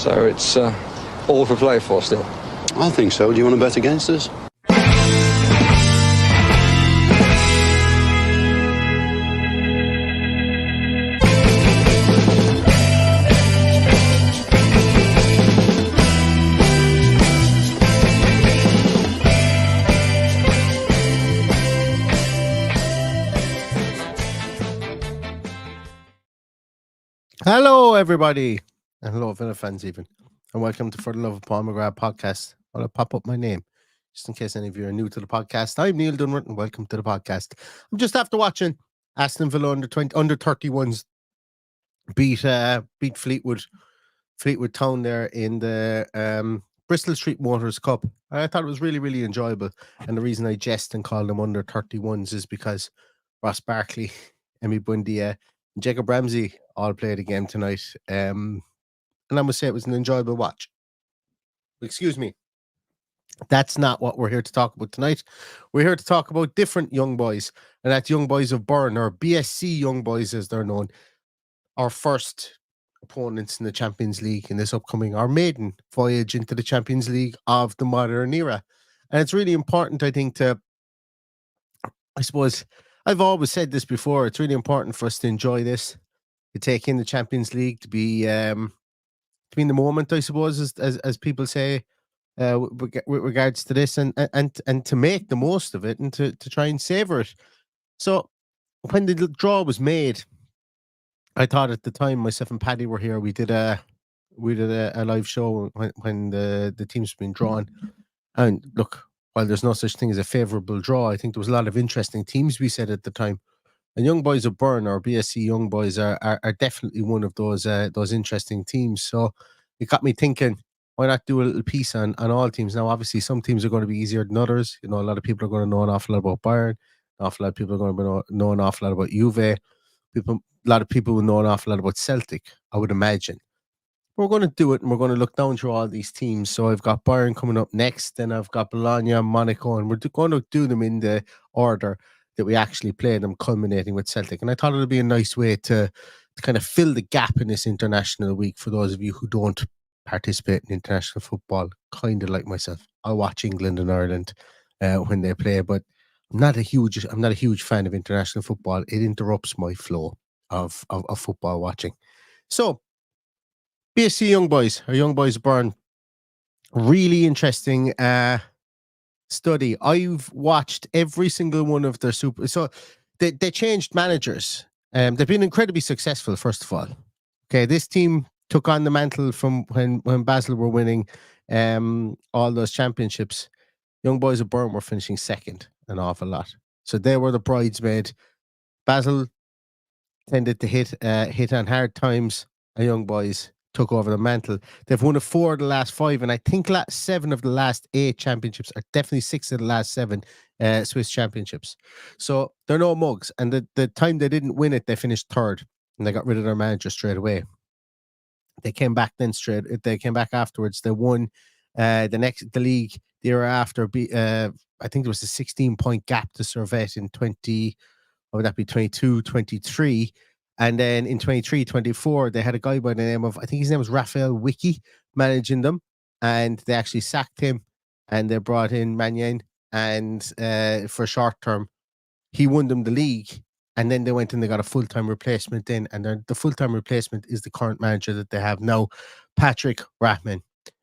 So it's all to play for still. I think so. Do you want to bet against us? Hello, everybody, and hello, Villa fans, even, and welcome to For the Love of Paul McGrath podcast. I'll pop up my name just in case any of you are new to the podcast. I'm Neil Dunworth, and welcome to the podcast. I'm just after watching Aston Villa under 31s beat Fleetwood Town there in the Bristol Street Motors Cup. I thought it was really, really enjoyable, and the reason I jest and call them under 31s is because Ross Barkley, Emi Buendia, and Jacob Ramsey all played a game tonight. And I must say it was an enjoyable watch. Excuse me. That's not what we're here to talk about tonight. We're here to talk about different young boys, and that's Young Boys of Byrne, or BSC Young Boys as they're known. Our first opponents in the Champions League in this upcoming, our maiden voyage into the Champions League of the modern era. And it's really important, I think, I suppose, I've always said this before, it's really important for us to enjoy this, to take in the Champions League, to be in the moment, I suppose, as people say, with regards to this, and to make the most of it and to try and savor it. So when the draw was made, I thought at the time, myself and Paddy were here, we did a live show when the teams been drawn, and look, while there's no such thing as a favourable draw, I think there was a lot of interesting teams we said at the time. And Young Boys of Byrne, or BSC Young Boys, are definitely one of those interesting teams. So it got me thinking, why not do a little piece on all teams? Now, obviously, some teams are going to be easier than others. You know, a lot of people are going to know an awful lot about Bayern. An awful lot of people are going to know an awful lot about Juve. A lot of people will know an awful lot about Celtic, I would imagine. We're going to do it, and we're going to look down through all these teams. So I've got Bayern coming up next, then I've got Bologna, Monaco, and we're going to do them in the order that we actually play them, culminating with Celtic. And I thought it would be a nice way to kind of fill the gap in this international week for those of you who don't participate in international football, kind of like myself. I watch England and Ireland when they play, but I'm not a huge fan of international football. It interrupts my flow of football watching. So BSC Young Boys, or Young Boys Byrne, really interesting study. I've watched every single one of their super. So they changed managers. They've been incredibly successful, first of all. Okay, this team took on the mantle from when Basel were winning all those championships. Young Boys of Byrne were finishing second an awful lot. So they were the bridesmaid. Basel tended to hit on hard times, and Young Boys took over the mantle. They've won 4 of the last 5, and I think 7 of the last 8 championships, or definitely 6 of the last 7 Swiss championships. So they're no mugs. And the time they didn't win it, they finished 3rd, and they got rid of their manager straight away. They came back afterwards. They won the league the year after. I think there was a 16-point gap to Servette in 22, 23. And then in 23-24, they had a guy by the name of, I think his name was Raphael Wiki, managing them. And they actually sacked him, and they brought in Magnin. And for short term, he won them the league. And then they went and they got a full-time replacement in. And the full-time replacement is the current manager that they have now, Patrick Rahman,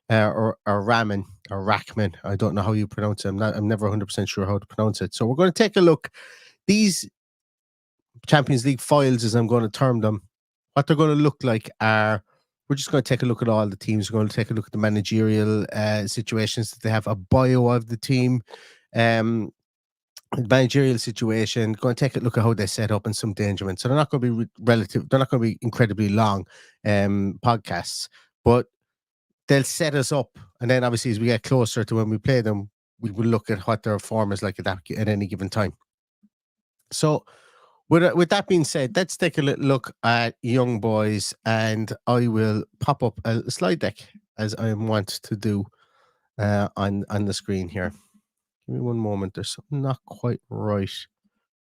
or Rahman, or Rachman. I don't know how you pronounce it. I'm never 100% sure how to pronounce it. So we're going to take a look. These Champions League files, as I'm going to term them, what they're going to look like are, we're just going to take a look at all the teams. We're going to take a look at the managerial situations that they have, a bio of the team, managerial situation, going to take a look at how they set up and some endangerment. So they're not going to be they're not going to be incredibly long podcasts, but they'll set us up. And then obviously as we get closer to when we play them, we will look at what their form is like at any given time. So with that being said, let's take a little look at Young Boys, and I will pop up a slide deck as I want to do on the screen here. Give me one moment. There's something not quite right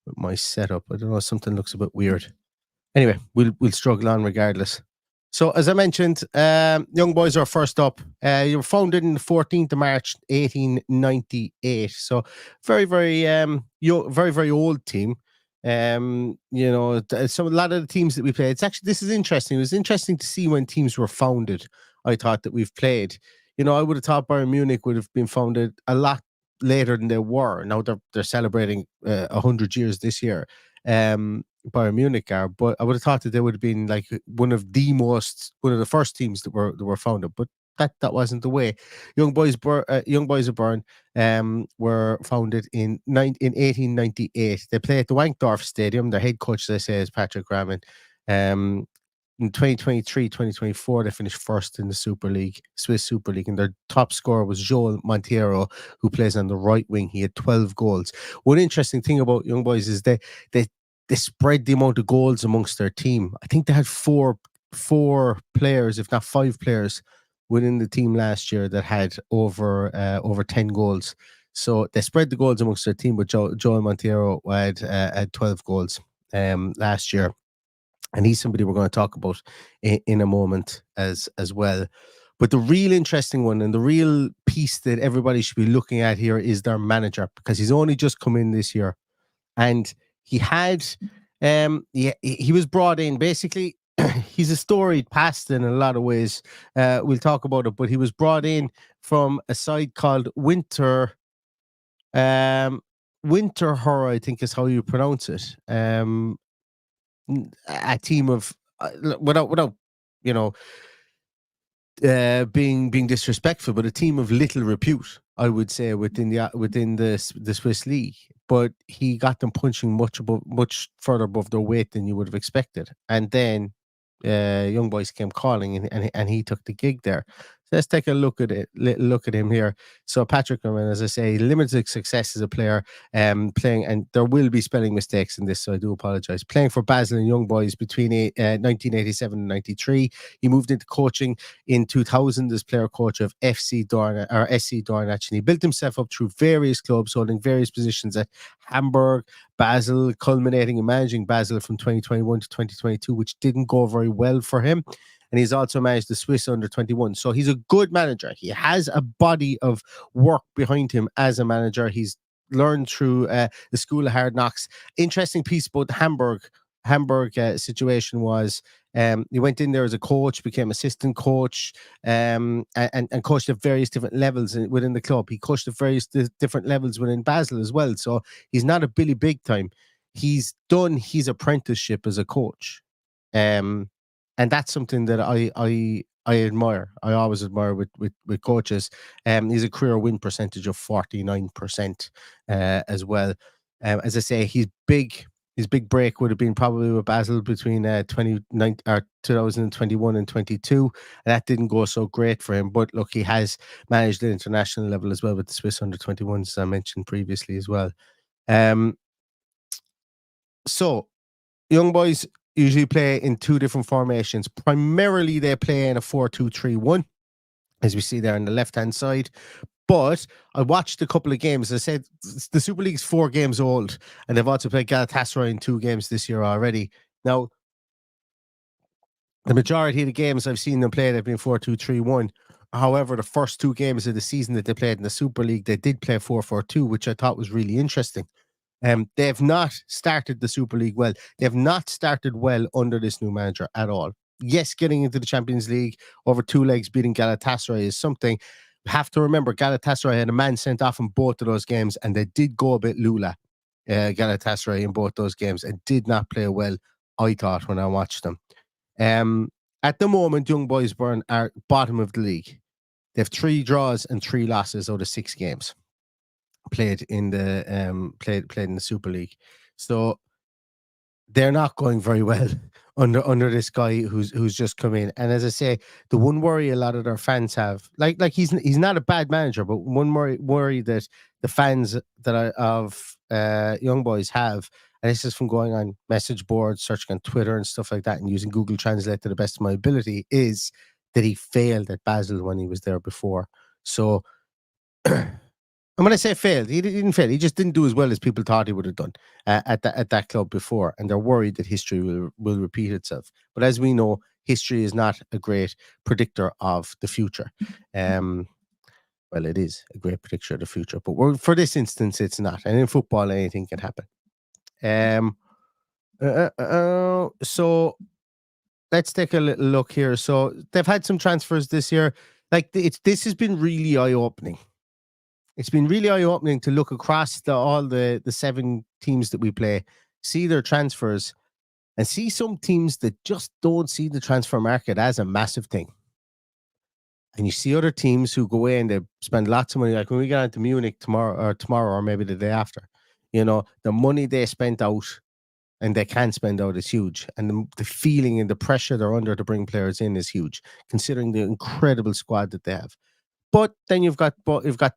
with my setup. I don't know. Something looks a bit weird. Anyway, we'll struggle on regardless. So, as I mentioned, Young Boys are first up. You were founded on the 14th of March, 1898. So, very, very, very, very old team. A lot of the teams that we played. This is interesting. It was interesting to see when teams were founded. I thought that we've played. I would have thought Bayern Munich would have been founded a lot later than they were. Now they're celebrating 100 years this year. Bayern Munich are, but I would have thought that they would have been like one of the first teams that were founded, but that wasn't the way. Young Boys of Bern were founded in 1898. They play at the Wankdorf Stadium. Their head coach, as I say, is Patrick Raman. In 2023-2024, they finished first in the Swiss Super League, and their top scorer was Joel Monteiro, who plays on the right wing. He had 12 goals. One interesting thing about Young Boys is they spread the amount of goals amongst their team. I think they had four players, if not 5 players, within the team last year that had over 10 goals. So they spread the goals amongst their team, but Joel Monteiro had 12 goals last year. And he's somebody we're going to talk about in a moment as well. But the real interesting one and the real piece that everybody should be looking at here is their manager, because he's only just come in this year. And he had, he was brought in. Basically, he's a storied past in a lot of ways. We'll talk about it, but he was brought in from a side called Winter Her, I think is how you pronounce it. A team of without being disrespectful, but a team of little repute, I would say, within the Swiss league. But he got them punching much further above their weight than you would have expected. And then Young Boys came calling, and he took the gig there. So let's take a look at him here. So Patrick, as I say, limited success as a player, playing, and there will be spelling mistakes in this, so I do apologize. Playing for Basel and Young Boys between 1987 and 93. He moved into coaching in 2000 as player coach of SC Dornach, and he built himself up through various clubs, holding various positions at Hamburg, Basel, culminating in managing Basel from 2021 to 2022, which didn't go very well for him. And he's also managed the Swiss under-21. So he's a good manager. He has a body of work behind him as a manager. He's learned through the School of Hard Knocks. Interesting piece about the Hamburg situation was he went in there as a coach, became assistant coach, and coached at various different levels within the club. He coached at various different levels within Basel as well. So he's not a Billy Big Time. He's done his apprenticeship as a coach. And that's something that I admire. I always admire with coaches. He's a career win percentage of 49% as well. As I say, his big break would have been probably with Basel between 2021 and 22. And that didn't go so great for him. But look, he has managed at international level as well with the Swiss under-21s, as I mentioned previously as well. So, Young Boys usually play in 2 different formations. Primarily, they play in a 4-2-3-1, as we see there on the left-hand side. But I watched a couple of games. As I said, the Super League's 4 games old, and they've also played Galatasaray in 2 games this year already. Now, the majority of the games I've seen them play, they've been 4-2-3-1. However, the first 2 games of the season that they played in the Super League, they did play 4-4-2, which I thought was really interesting. They have not started the Super League well. They have not started well under this new manager at all. Yes, getting into the Champions League over 2 legs, beating Galatasaray is something. You have to remember, Galatasaray had a man sent off in both of those games, and they did go a bit lula, Galatasaray, in both those games, and did not play well, I thought, when I watched them. At the moment, Young Boys Bern are bottom of the league. They have 3 draws and 3 losses out of 6 games played in the played in the Super League. So they're not going very well under this guy who's just come in. And as I say, the one worry a lot of their fans have, like he's not a bad manager, but one worry that the fans that are of Young Boys have, and this is from going on message boards, searching on Twitter and stuff like that, and using Google Translate to the best of my ability, is that he failed at Basel when he was there before. So and when I say failed, he didn't fail. He just didn't do as well as people thought he would have done at that club before, and they're worried that history will repeat itself. But as we know, history is not a great predictor of the future. Well, it is a great predictor of the future, but for this instance, it's not. And in football, anything can happen. So let's take a little look here. So they've had some transfers this year. Like this has been really eye-opening. It's been really eye-opening to look across all the 7 teams that we play, see their transfers, and see some teams that just don't see the transfer market as a massive thing. And you see other teams who go away and they spend lots of money. Like when we get on to Munich tomorrow, or maybe the day after, the money they spent out and they can spend out is huge. And the feeling and the pressure they're under to bring players in is huge, considering the incredible squad that they have. But then you've got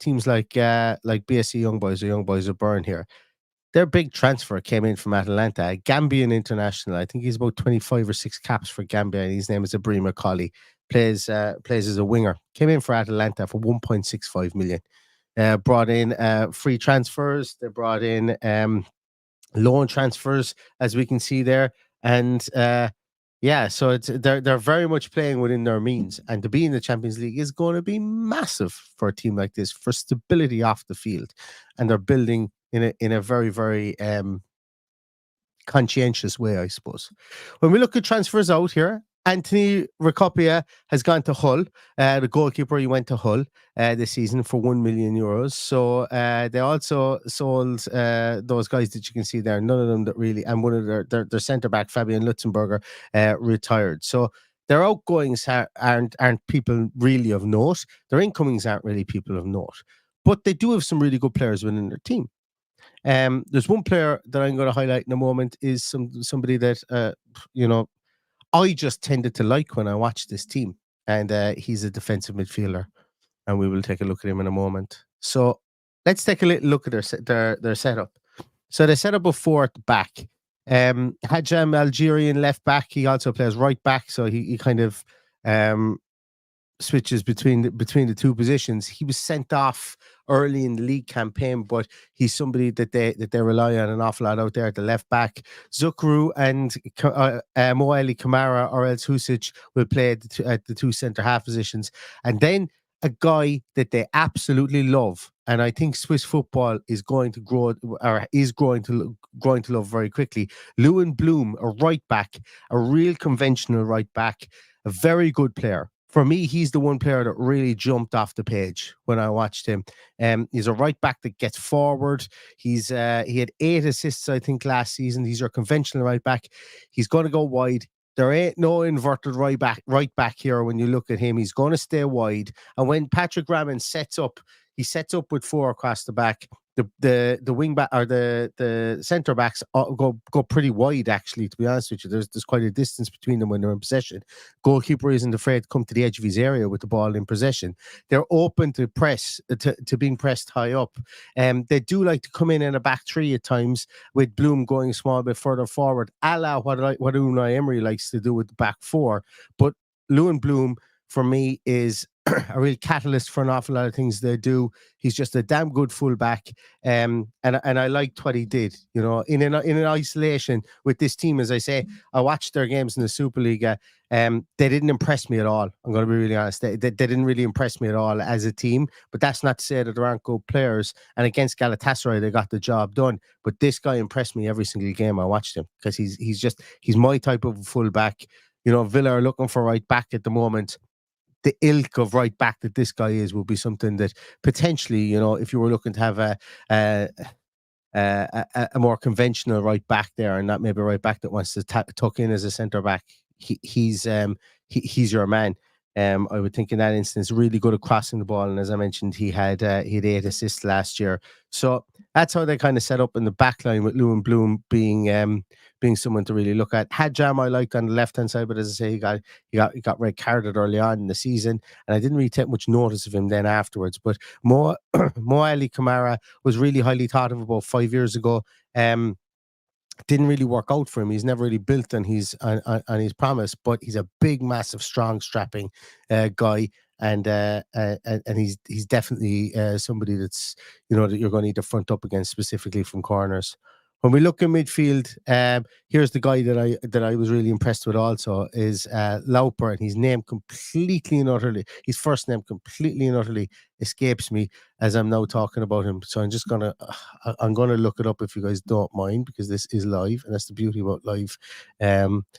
teams like BSC Young Boys or Young Boys of Bern here. Their big transfer came in from Atalanta, a Gambian international. I think he's about 25 or 6 caps for Gambia, and his name is Ibrahim Akali. Plays as a winger. Came in for Atalanta for 1.65 million. Brought in free transfers. They brought in loan transfers, as we can see there, and so they're very much playing within their means, and to be in the Champions League is going to be massive for a team like this for stability off the field, and they're building in a very, very conscientious way, I suppose. When we look at transfers out here, Anthony Recopia has gone to Hull. The goalkeeper, he went to Hull this season for €1 million. So they also sold those guys that you can see there. None of them that really, and one of their centre back, Fabian Lutzenberger, retired. So their outgoings aren't people really of note. Their incomings aren't really people of note. But they do have some really good players within their team. There's one player that I'm going to highlight in a moment, is somebody that I just tended to like when I watched this team, and he's a defensive midfielder, and we will take a look at him in a moment. So let's take a little look at their setup. So they set up a 4 at the back. Hadjam Algerian left back. He also plays right back, so he kind of switches between the two positions. He was sent off early in the league campaign, but he's somebody that they rely on an awful lot out there at the left back. Zukru and Moali Kamara or else Husic will play at the 2 centre half positions, and then a guy that they absolutely love, and I think Swiss football is going to grow, or is growing to love very quickly. Lewin Bloom, a right back, a real conventional right back, a very good player. For me, he's the one player that really jumped off the page when I watched him. He's a right back that gets forward. He had 8 assists, I think, last season. He's your conventional right back. He's going to go wide. There ain't no inverted right back here. When you look at him, he's going to stay wide. And when Patrick Raman sets up with 4 across the back. The wing back or the centre backs go pretty wide, actually, to be honest with you. There's quite a distance between them when they're in possession. Goalkeeper isn't afraid to come to the edge of his area with the ball in possession. They're open to press, to being pressed high up. They do like to come in a back 3 at times, with Bloom going a small bit further forward, a la what Unai Emery likes to do with the back 4. But Lewin Bloom, for me, is a real catalyst for an awful lot of things they do. He's just a damn good fullback, and I liked what he did. In an isolation with this team, as I say, I watched their games in the Superliga. They didn't impress me at all. I'm going to be really honest. They didn't really impress me at all as a team. But that's not to say that there aren't good players. And against Galatasaray, they got the job done. But this guy impressed me every single game I watched him, because he's my type of fullback. Villa are looking for right back at the moment. The ilk of right back that this guy is will be something that potentially, if you were looking to have a more conventional right back there, and not maybe a right back that wants to tuck in as a centre back, he's your man. I would think in that instance, really good at crossing the ball, and as I mentioned, he had 8 assists last year. So that's how they kind of set up in the back line, with Lewin Bloom being someone to really look at. Hadjam I liked on the left hand side, but as I say, he got red carded early on in the season, and I didn't really take much notice of him then afterwards. But Mo Ali Kamara was really highly thought of about 5 years ago. Didn't really work out for him. He's never really built on his promise, but he's a big, massive, strong, strapping guy, and he's definitely somebody that's that you're going to need to front up against, specifically from corners. when we look at midfield, here's the guy that I was really impressed with. Also, is Lauper, and his name completely and utterly, his first name completely and utterly escapes me as I'm now talking about him. So I'm gonna look it up if you guys don't mind, because this is live, and that's the beauty about live.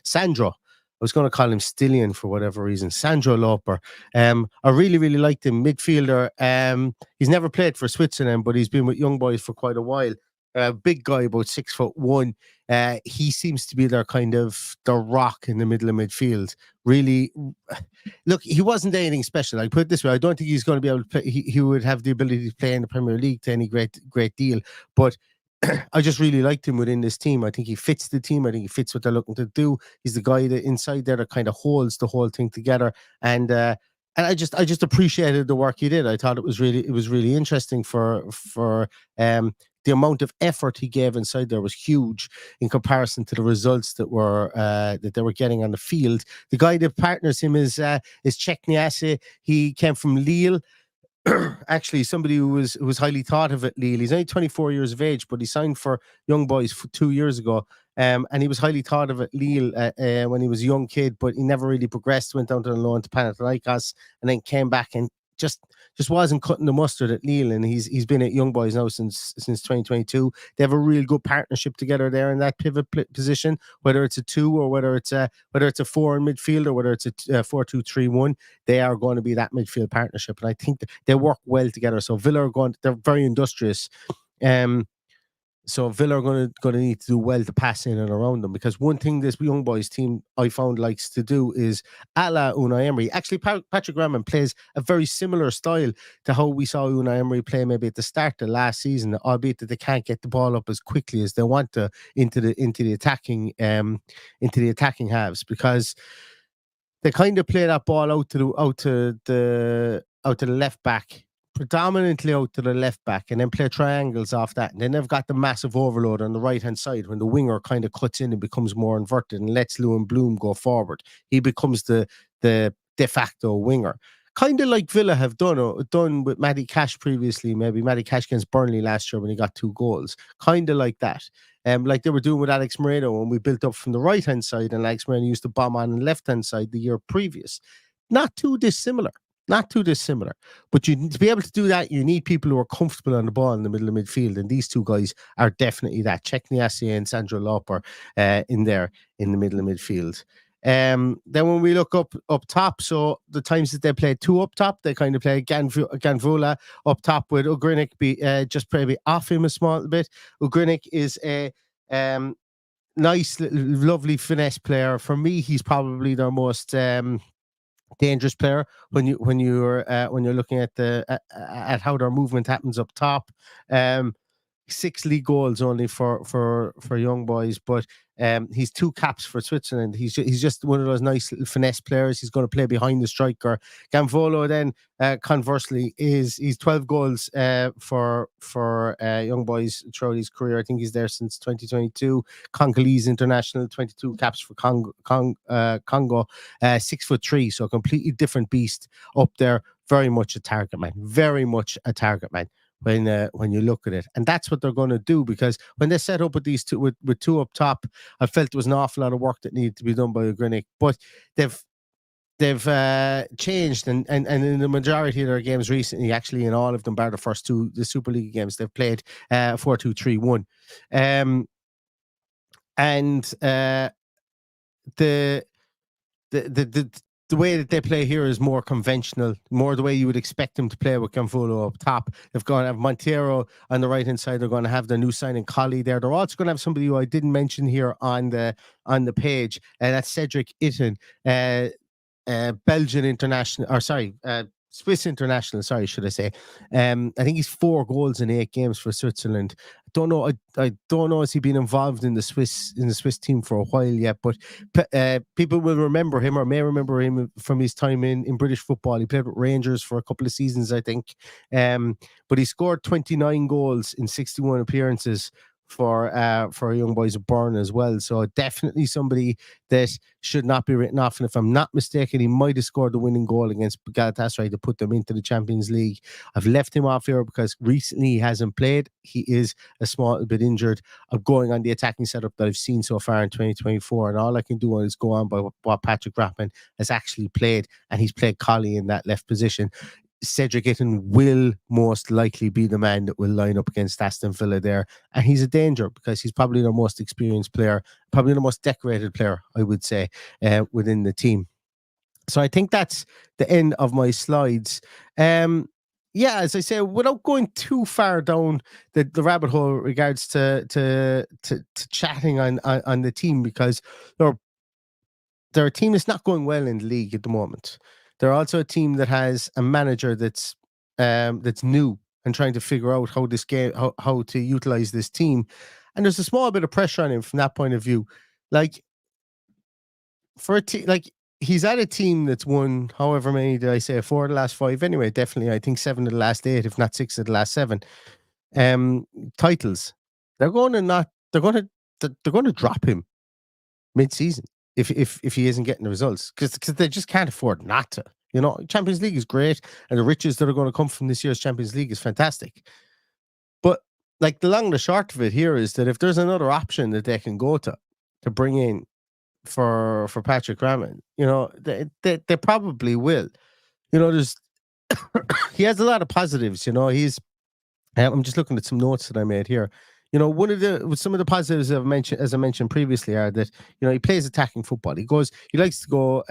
Sandro. I was going to call him Stillion for whatever reason. Sandro Lauper. I really, really liked him. Midfielder. He's never played for Switzerland, but he's been with young boys for quite a while. Big guy, about 6'1". He seems to be their kind of the rock in the middle of midfield. Really, look, he wasn't anything special. I put it this way: I don't think he's going to be able to play. He would have the ability to play in the Premier League to any great deal. But I just really liked him within this team. I think he fits the team. I think he fits what they're looking to do. He's the guy that inside there that kind of holds the whole thing together. And I just appreciated the work he did. I thought it was really interesting for the amount of effort he gave inside there was huge in comparison to the results that they were getting on the field. The guy that partners him is Czechniase. He came from Lille. Actually, somebody who was highly thought of at Lille. He's only 24 years of age, but he signed for Young Boys 2 years ago. And he was highly thought of at Lille when he was a young kid, but he never really progressed. Went down to the loan to Panathinaikos, and then came back and just wasn't cutting the mustard at Lille. And he's been at Young Boys now since 2022. They have a real good partnership together there in that pivot position, whether it's a 2 or whether it's a 4 in midfield, or whether it's a 4-2-3-1. They are going to be that midfield partnership, and I think they work well together. So Villa they're very industrious. So Villa are going to need to do well to pass in and around them, because one thing this Young Boys team I found likes to do is, a la Unai Emery. Actually, Patrick Graham plays a very similar style to how we saw Unai Emery play maybe at the start of last season, albeit that they can't get the ball up as quickly as they want to into the attacking halves, because they kind of play that ball out to the left back, predominantly out to the left back, and then play triangles off that. And then they've got the massive overload on the right hand side when the winger kind of cuts in and becomes more inverted and lets Lewin Bloom go forward. He becomes the de facto winger. Kind of like Villa have done with Matty Cash previously, maybe Matty Cash against Burnley last year when he got 2 goals. Kind of like that. Like they were doing with Alex Moreno when we built up from the right hand side, and Alex Moreno used to bomb on the left hand side the year previous. Not too dissimilar. But to be able to do that, you need people who are comfortable on the ball in the middle of midfield, and these two guys are definitely that. Czechniase and Sandro Lauper in the middle of midfield. Then when we look up top, so the times that they play 2 up top, they kind of play Ganvola up top with Ugrinik just probably off him a small bit. Ugrinik is a nice, lovely finesse player. For me, he's probably their most dangerous player when you're looking at how their movement happens up top. 6 league goals only for Young Boys, but he's 2 caps for Switzerland. He's just one of those nice little finesse players. He's going to play behind the striker. Ganvolo then conversely he's 12 goals for Young Boys throughout his career. I think he's there since 2022. Congolese international, 22 caps for Congo. 6'3", so a completely different beast up there. Very much a target man. When you look at it, and that's what they're going to do, because when they set up with these two with 2 up top, I felt there was an awful lot of work that needed to be done by Ugrinik, but they've changed, and in the majority of their games recently, actually in all of them bar the first 2 the Super League games, they've played 4-2-3-1, the way that they play here is more conventional, more the way you would expect them to play with Ganvolo up top. They're going to have Montero on the right-hand side. They're going to have the new signing Collie there. They're also going to have somebody who I didn't mention here on the page, and that's Cedric Itten, Belgian international, or sorry, Swiss international, should I say. I think he's 4 goals in 8 games for Switzerland. I don't know has he been involved in the Swiss team for a while yet, but people will remember him, or may remember him from his time in British football. He played with Rangers for a couple of seasons, I think. But he scored 29 goals in 61 appearances for Young Boys of Byrne as well. So definitely somebody that should not be written off. And if I'm not mistaken, he might have scored the winning goal against Galatasaray to put them into the Champions League. I've left him off here because recently he hasn't played. He is a small bit injured. I'm going on the attacking setup that I've seen so far in 2024, and all I can do is go on by what Patrick Rappin has actually played, and he's played Colley in that left position. Cedric Itten will most likely be the man that will line up against Aston Villa there. And he's a danger because he's probably the most experienced player, probably the most decorated player, I would say, within the team. So I think that's the end of my slides. Yeah, as I say, without going too far down the rabbit hole regards to chatting on the team, because they're a team that's not going well in the league at the moment. They're also a team that has a manager that's new and trying to figure out how to utilize this team. And there's a small bit of pressure on him from that point of view. Like, for a team, like, he's at a team that's won however many did I say, 4 of the last 5 anyway, definitely I think 7 of the last 8, if not 6 of the last 7 titles. They're going to drop him mid-season if he isn't getting the results, because they just can't afford not to. You know, Champions League is great, and the riches that are going to come from this year's Champions League is fantastic. But like, the long and the short of it here is that if there's another option that they can go to bring in for Patrick Raman, you know, they probably will. You know, there's he has a lot of positives. You know, I'm just looking at some notes that I made here. You know, some of the positives I've mentioned, as I mentioned previously, are that, you know, he plays attacking football. He likes to go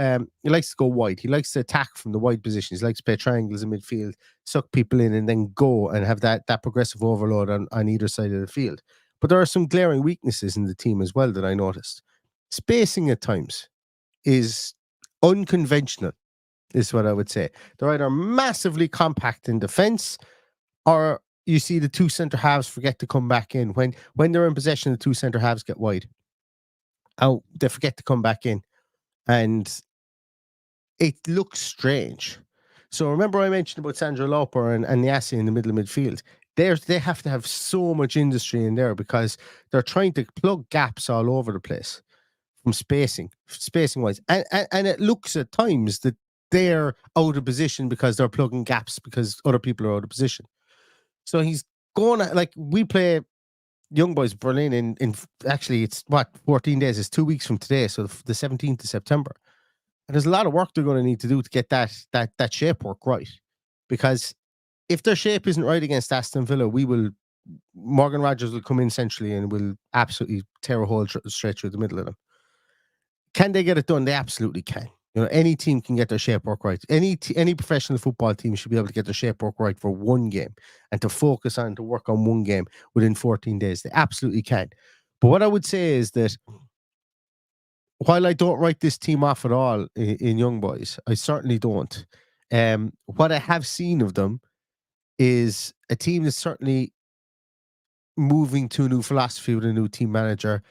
wide. He likes to attack from the wide positions. He likes to play triangles in midfield, suck people in, and then go and have that progressive overload on either side of the field. But there are some glaring weaknesses in the team as well that I noticed. Spacing at times is unconventional, is what I would say. They're either massively compact in defense, or you see the 2 centre halves forget to come back in. When they're in possession, the 2 centre halves get wide. Oh, they forget to come back in, and it looks strange. So remember I mentioned about Sandro Lauper and Niassi in the middle of midfield. They have to have so much industry in there because they're trying to plug gaps all over the place from spacing wise. And it looks at times that they're out of position because they're plugging gaps because other people are out of position. So he's going at, like, we play Young Boys Berlin in actually, it's 14 days, it's 2 weeks from today, so the 17th of September. And there's a lot of work they're going to need to do to get that shape work right. Because if their shape isn't right against Aston Villa, Morgan Rogers will come in centrally and will absolutely tear a hole straight through the middle of them. Can they get it done? They absolutely can. You know, any team can get their shape work right. Any professional football team should be able to get their shape work right for one game and to focus on, to work on one game within 14 days. They absolutely can. But what I would say is that while I don't write this team off at all in Young Boys, I certainly don't. What I have seen of them is a team that's certainly moving to a new philosophy with a new team manager.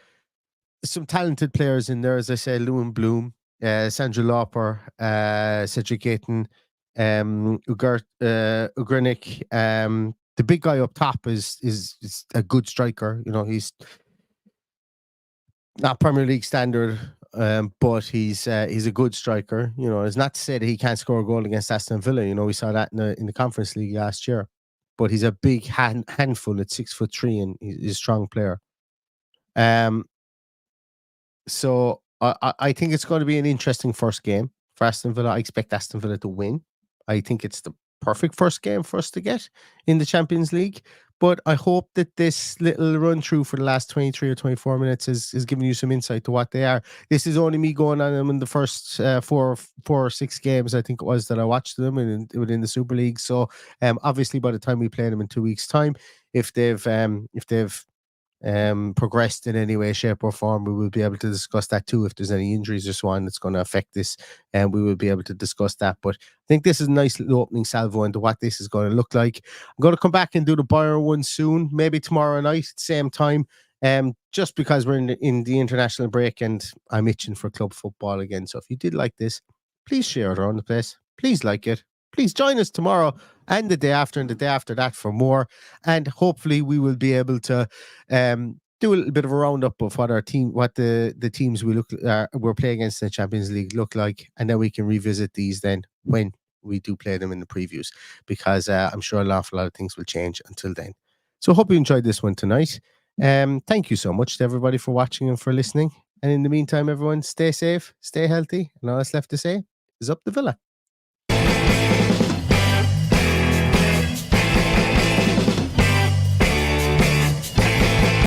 Some talented players in there, as I said, Lewin Bloom, Sandro Lauper, Cedric Gayton, Ugrinic. The big guy up top is a good striker. You know, he's not Premier League standard, but he's a good striker. You know, it's not to say that he can't score a goal against Aston Villa. You know, we saw that in the Conference League last year. But he's a big handful at 6'3", and he's a strong player. So I think it's going to be an interesting first game for Aston Villa. I expect Aston Villa to win. I think it's the perfect first game for us to get in the Champions League. But I hope that this little run through for the last 23 or 24 minutes is giving you some insight to what they are. This is only me going on them in the first 4 or 6 games, I think it was, that I watched them within the Super League. So obviously by the time we play them in 2 weeks' time, if they've progressed in any way, shape, or form, we will be able to discuss that too. If there's any injuries or so on that's going to affect this, and we will be able to discuss that. But I think this is a nice little opening salvo into what this is going to look like. I'm going to come back and do the Bayern one soon, maybe tomorrow night, same time. Just because we're in the international break and I'm itching for club football again. So if you did like this, please share it around the place. Please like it. Please join us tomorrow and the day after and the day after that for more. And hopefully we will be able to do a little bit of a roundup of what the teams we're playing against in the Champions League look like, and then we can revisit these then when we do play them in the previews, because I'm sure an awful lot of things will change until then. So hope you enjoyed this one tonight. Thank you so much to everybody for watching and for listening. And in the meantime, everyone, stay safe, stay healthy, and all that's left to say is up the Villa.